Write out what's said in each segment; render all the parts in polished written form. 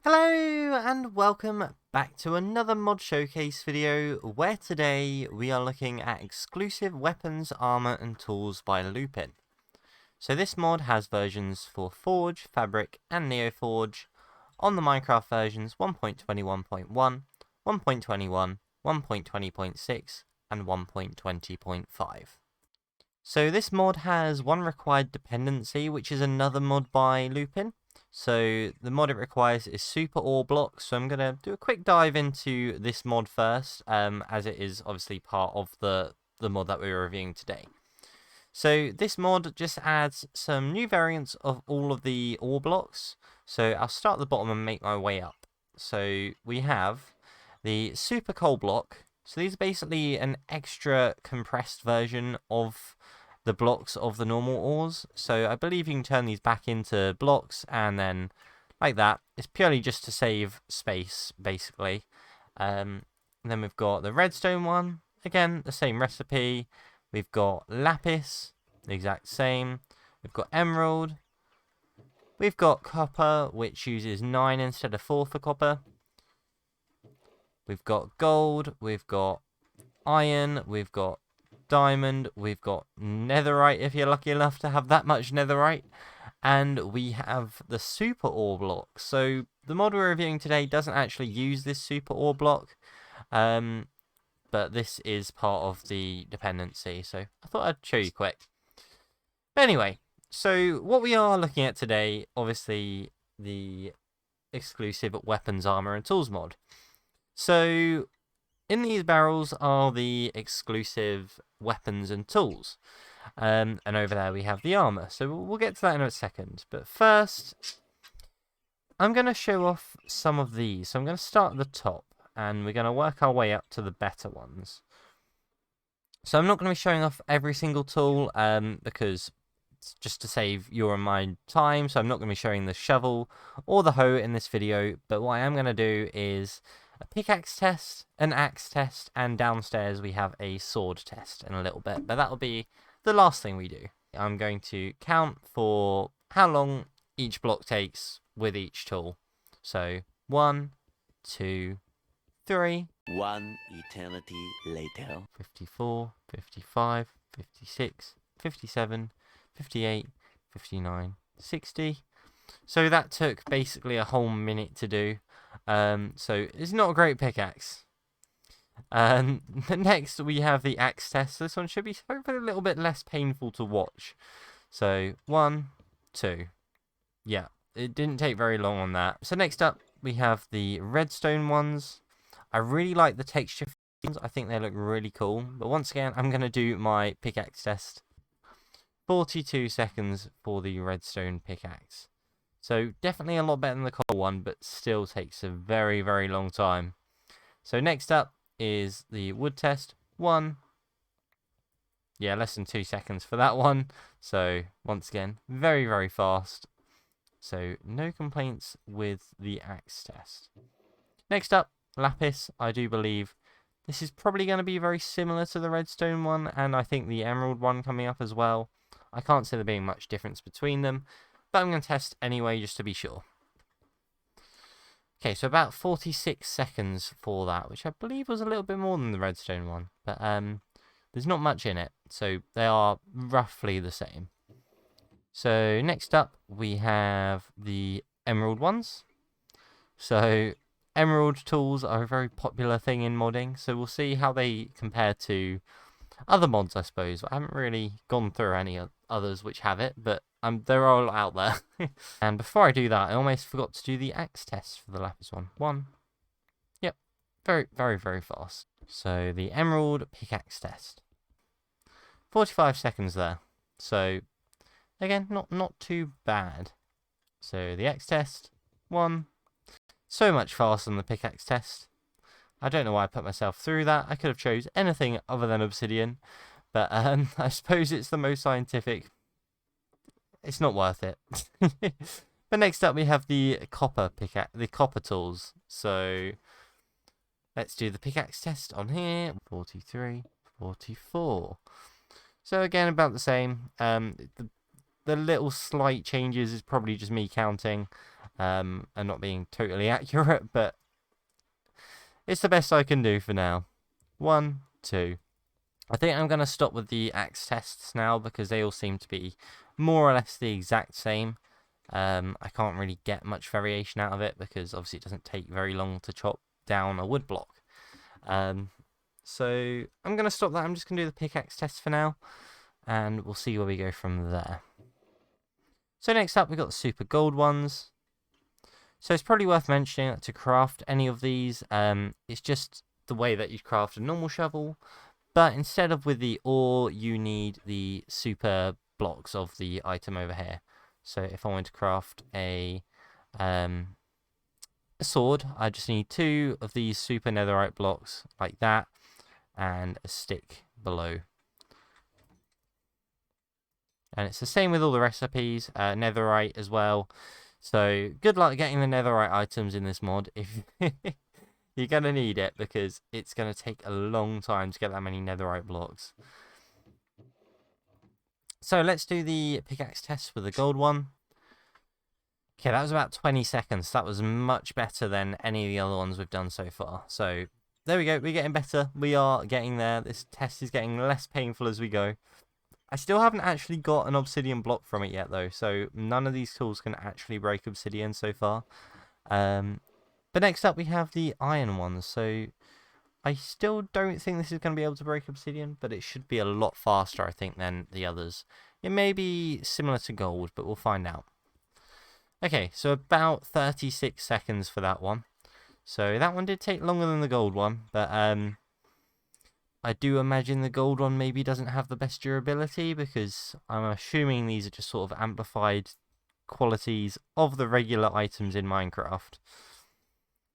Hello and welcome back to another mod showcase video where today we are looking at exclusive weapons, armor and tools by Lupin. So this mod has versions for Forge, Fabric and NeoForge on the Minecraft versions 1.21.1, 1.21, 1.20.6 and 1.20.5. So this mod has one required dependency, which is another mod by Lupin. So the mod it requires is super ore blocks. So I'm going to do a quick dive into this mod first, as it is obviously part of the mod that we're reviewing today. So this mod just adds some new variants of all of the ore blocks. So I'll start at the bottom and make my way up. So we have the super coal block. So these are basically an extra compressed version of the blocks of the normal ores. So I believe you can turn these back into blocks and then like that. It's purely just to save space, basically. And then we've got the redstone one. Again, the same recipe. We've got lapis, the exact same. We've got emerald. We've got copper, which uses 9 instead of 4 for copper. We've got gold. We've got iron. We've got diamond, we've got netherite if you're lucky enough to have that much netherite, and we have the super ore block. So the mod we're reviewing today doesn't actually use this super ore block, but this is part of the dependency, so I thought I'd show you quick. But anyway, so what we are looking at today, obviously the exclusive weapons, armor and tools mod. So in these barrels are the exclusive weapons and tools. And over there we have the armor. So we'll get to that in a second. But first, I'm going to show off some of these. So I'm going to start at the top. And we're going to work our way up to the better ones. So I'm not going to be showing off every single tool. Because it's just to save your and my time. So I'm not going to be showing the shovel or the hoe in this video. But what I am going to do is a pickaxe test, an axe test, and downstairs we have a sword test in a little bit, but that'll be the last thing we do. I'm going to count for how long each block takes with each tool. So 1, 2, 3. 1 eternity later. 54, 55, 56, 57, 58, 59, 60. So that took basically a whole minute to do. So it's not a great pickaxe. Next we have the axe test. This one should be hopefully a little bit less painful to watch. So 1, 2. Yeah, it didn't take very long on that. So next up we have the redstone ones. I really like the texture ones. I think they look really cool. But once again, I'm going to do my pickaxe test. 42 seconds for the redstone pickaxe. So definitely a lot better than the coal one, but still takes a very, very long time. So next up is the wood test. 1. Yeah, less than 2 seconds for that one. So once again, very, very fast. So no complaints with the axe test. Next up, lapis. I do believe this is probably going to be very similar to the redstone one, and I think the emerald one coming up as well. I can't see there being much difference between them. But I'm going to test anyway, just to be sure. Okay, so about 46 seconds for that, which I believe was a little bit more than the redstone one. But there's not much in it, so they are roughly the same. So next up, we have the emerald ones. So emerald tools are a very popular thing in modding, so we'll see how they compare to other mods, I suppose. I haven't really gone through any others which have it, but they're all out there. And before I do that, I almost forgot to do the axe test for the lapis one. 1. Yep. Very, very, very fast. So the emerald pickaxe test. 45 seconds there. So again, not too bad. So the axe test. 1. So much faster than the pickaxe test. I don't know why I put myself through that. I could have chose anything other than obsidian. But I suppose it's the most scientific. It's not worth it. But next up we have the copper tools. So let's do the pickaxe test on here. 43, 44. So again, about the same. The little slight changes is probably just me counting. and not being totally accurate, but it's the best I can do for now. 1, 2. I think I'm going to stop with the axe tests now because they all seem to be more or less the exact same. I can't really get much variation out of it because obviously it doesn't take very long to chop down a wood block. So I'm going to stop that. I'm just going to do the pickaxe test for now, and we'll see where we go from there. So next up, we've got the super gold ones. So it's probably worth mentioning that to craft any of these, it's just the way that you craft a normal shovel, but instead of with the ore, you need the super blocks of the item over here. So if I want to craft a sword, I just need 2 of these super netherite blocks like that, and a stick below. And it's the same with all the recipes, netherite as well. So good luck getting the netherite items in this mod. If you're going to need it, because it's going to take a long time to get that many netherite blocks. So let's do the pickaxe test with the gold one. Okay, that was about 20 seconds. That was much better than any of the other ones we've done so far. So there we go. We're getting better. We are getting there. This test is getting less painful as we go. I still haven't actually got an obsidian block from it yet, though. So none of these tools can actually break obsidian so far. But next up, we have the iron ones. So I still don't think this is going to be able to break obsidian, but it should be a lot faster, I think, than the others. It may be similar to gold, but we'll find out. Okay, so about 36 seconds for that one. So that one did take longer than the gold one, but I do imagine the gold one maybe doesn't have the best durability, because I'm assuming these are just sort of amplified qualities of the regular items in Minecraft.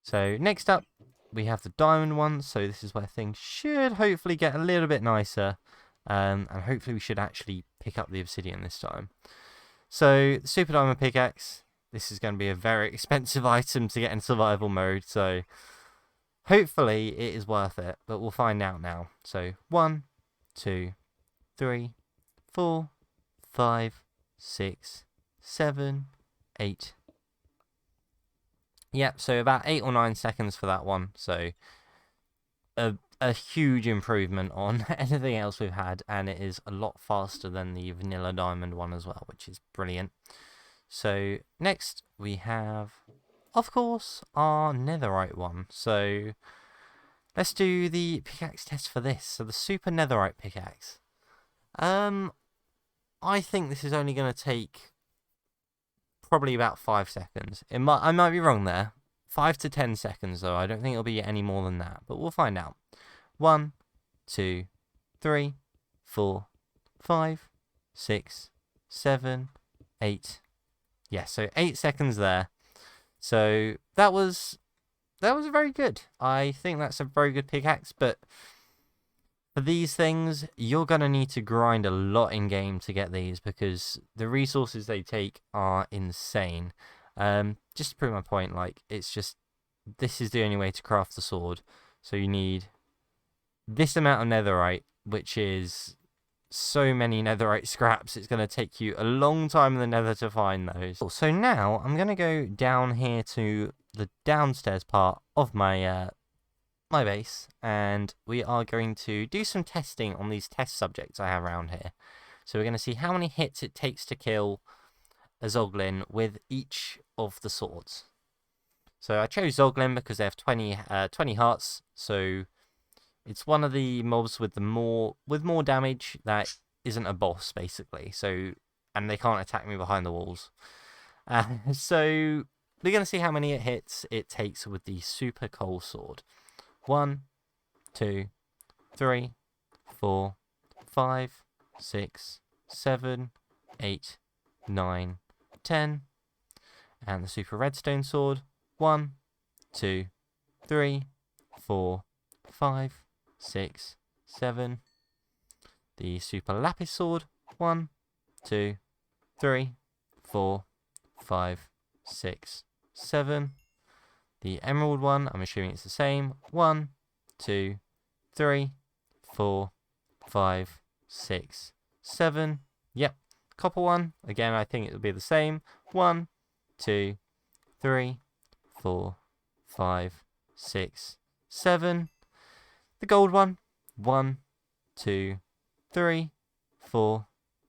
So next up, we have the diamond one. So this is where things should hopefully get a little bit nicer, and hopefully we should actually pick up the obsidian this time. So the super diamond pickaxe. This is going to be a very expensive item to get in survival mode, so hopefully it is worth it, but we'll find out now. So 1, 2, 3, 4, 5, 6, 7, 8. Yep, so about 8 or 9 seconds for that one. So a huge improvement on anything else we've had, and it is a lot faster than the vanilla diamond one as well, which is brilliant. So next we have, of course, our netherite one. So let's do the pickaxe test for this. So the super netherite pickaxe. I think this is only going to take probably about 5 seconds. I might be wrong there. 5 to 10 seconds though. I don't think it'll be any more than that, but we'll find out. 1, 2, 3, 4, 5, 6, 7, 8. Yeah, so 8 seconds there. So that was very good. I think that's a very good pickaxe, but for these things, you're going to need to grind a lot in game to get these, because the resources they take are insane. Just to prove my point, like, it's just, this is the only way to craft the sword. So you need this amount of netherite, which is so many netherite scraps. It's going to take you a long time in the nether to find those. So now I'm going to go down here to the downstairs part of my my base, and we are going to do some testing on these test subjects I have around here. So we're going to see how many hits it takes to kill a Zoglin with each of the swords. So I chose Zoglin because they have 20 hearts, so it's one of the mobs with more damage that isn't a boss, basically. So, and they can't attack me behind the walls. So we're going to see how many hits it takes with the super coal sword. 1, 2, 3, 4, 5, 6, 7, 8, 9, 10. And the super redstone sword. 1, 2, 3, 4, 5, 6, 7. The super lapis sword. 1, 2, 3, 4, 5, 6, 7. The emerald one, I'm assuming it's the same. 1, 2, 3, 4, 5, 6, 7. Yep. Copper one, again, I think it will be the same. 1, 2, 3, 4, 5, 6, 7. The gold one. 1, 2, 3, 4,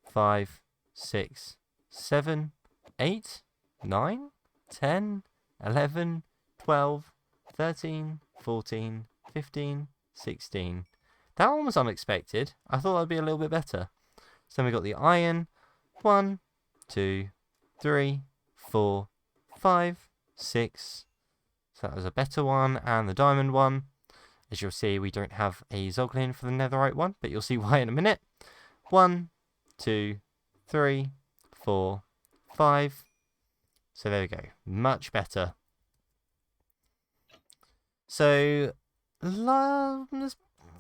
5, 6, 7, 8, 9, 10, 11, 12, 13, 14, 15, 16. That one was unexpected. I thought that'd be a little bit better. So then we got the iron. 1, 2, 3, 4, 5, 6. So that was a better one. And the diamond one. As you'll see, we don't have a Zoglin for the netherite one, but you'll see why in a minute. 1, 2, 3, 4, 5. So there we go. Much better. So the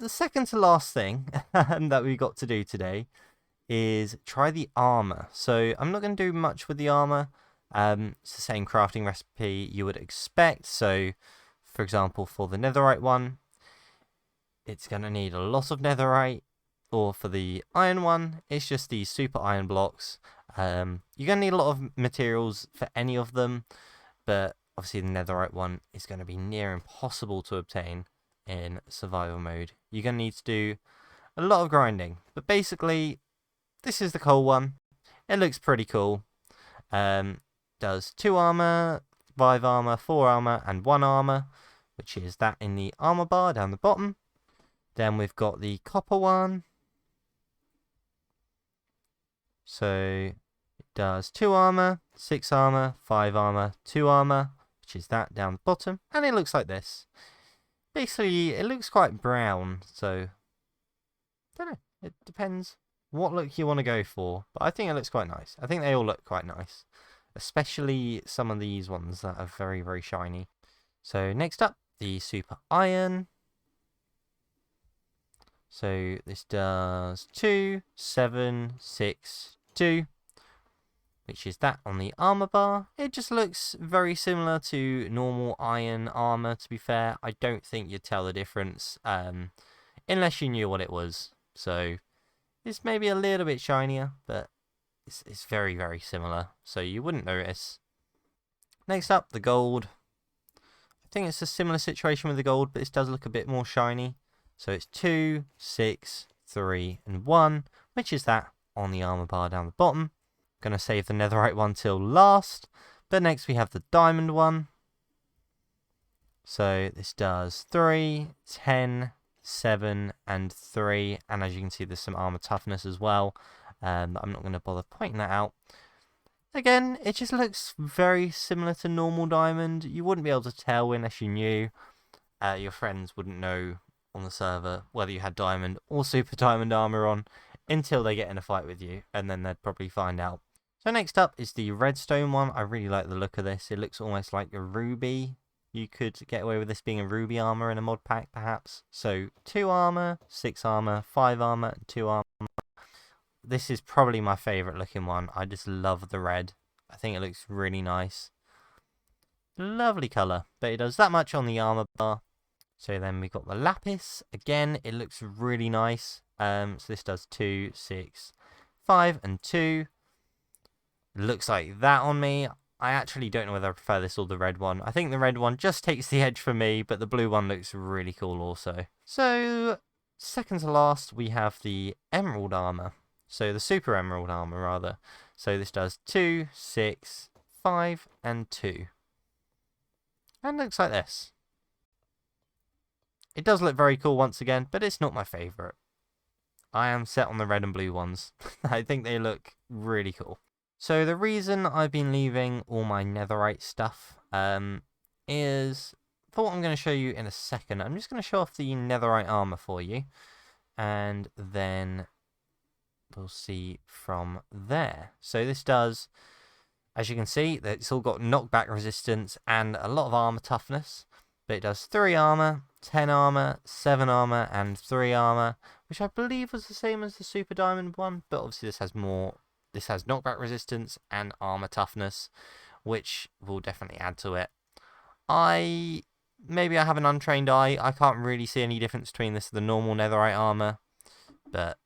second to last thing that we got to do today is try the armor. So I'm not going to do much with the armor. It's the same crafting recipe you would expect. So, for example, for the netherite one, it's going to need a lot of netherite. Or for the iron one, it's just these super iron blocks. You're going to need a lot of materials for any of them, but obviously the netherite one is going to be near impossible to obtain in survival mode. You're going to need to do a lot of grinding, but basically this is the coal one. It looks pretty cool. Does 2 armor, 5 armor, 4 armor, and 1 armor, which is that in the armor bar down the bottom. Then we've got the copper one. So it does 2 armor, 6 armor, 5 armor, 2 armor, which is that down the bottom. And it looks like this. Basically, it looks quite brown, so I don't know. It depends what look you want to go for. But I think it looks quite nice. I think they all look quite nice. Especially some of these ones that are very, very shiny. So next up, the super iron. So this does 2, 7, 6, 2, which is that on the armor bar. It just looks very similar to normal iron armor, to be fair. I don't think you'd tell the difference unless you knew what it was. So it's maybe a little bit shinier, but it's very, very similar. So you wouldn't notice. Next up, the gold. I think it's a similar situation with the gold, but this does look a bit more shiny. So it's 2, 6, 3, and 1, which is that on the armor bar down the bottom. Going to save the netherite one till last. But next we have the diamond one. So this does 3, 10, 7, and 3. And as you can see, there's some armor toughness as well. I'm not going to bother pointing that out. Again, it just looks very similar to normal diamond. You wouldn't be able to tell unless you knew. Your friends wouldn't know on the server whether you had diamond or super diamond armor on until they get in a fight with you, and then they'd probably find out. So next up is the redstone one. I really like the look of this. It looks almost like a ruby. You could get away with this being a ruby armor in a mod pack perhaps. So 2 armor, 6 armor, 5 armor, and 2 armor. This is probably my favorite looking one. I just love the red. I think it looks really nice. Lovely color, but it does that much on the armor bar. So then we've got the lapis. Again, it looks really nice. So this does 2, 6, 5, and 2. It looks like that on me. I actually don't know whether I prefer this or the red one. I think the red one just takes the edge for me, but the blue one looks really cool also. So, second to last, we have the emerald armor. So the super emerald armor, rather. So this does 2, 6, 5, and 2. And looks like this. It does look very cool once again, but it's not my favourite. I am set on the red and blue ones. I think they look really cool. So the reason I've been leaving all my netherite stuff is for what I'm going to show you in a second. I'm just going to show off the netherite armor for you, and then we'll see from there. So this does, as you can see, that it's all got knockback resistance and a lot of armor toughness. But it does 3 armor, 10 armor, 7 armor, and 3 armor, which I believe was the same as the super diamond one, but obviously this has more. This has knockback resistance and armor toughness, which will definitely add to it. Maybe I have an untrained eye. I can't really see any difference between this and the normal netherite armor, but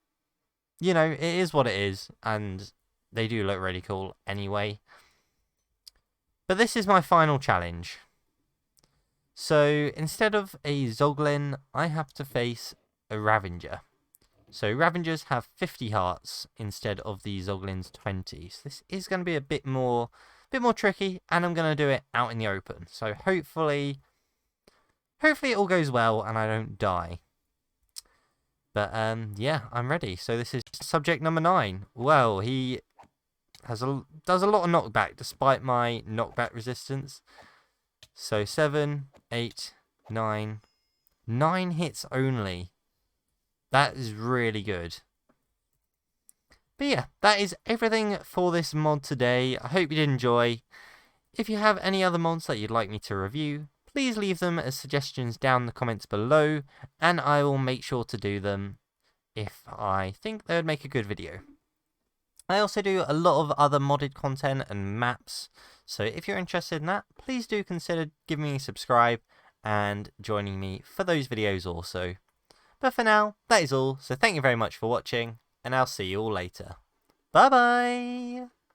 you know, it is what it is, and they do look really cool anyway. But this is my final challenge. So instead of a Zoglin, I have to face a Ravenger. So Ravengers have 50 hearts instead of the Zoglin's 20. So this is going to be a bit more tricky, and I'm going to do it out in the open. So hopefully it all goes well and I don't die. But yeah, I'm ready. So this is subject number 9. Well, he does a lot of knockback despite my knockback resistance. So 7, 8, 9. 9 hits only. That is really good. But yeah, that is everything for this mod today. I hope you did enjoy. If you have any other mods that you'd like me to review, please leave them as suggestions down in the comments below, and I will make sure to do them if I think they would make a good video. I also do a lot of other modded content and maps, so if you're interested in that, please do consider giving me a subscribe and joining me for those videos also. But for now, that is all, so thank you very much for watching, and I'll see you all later. Bye bye!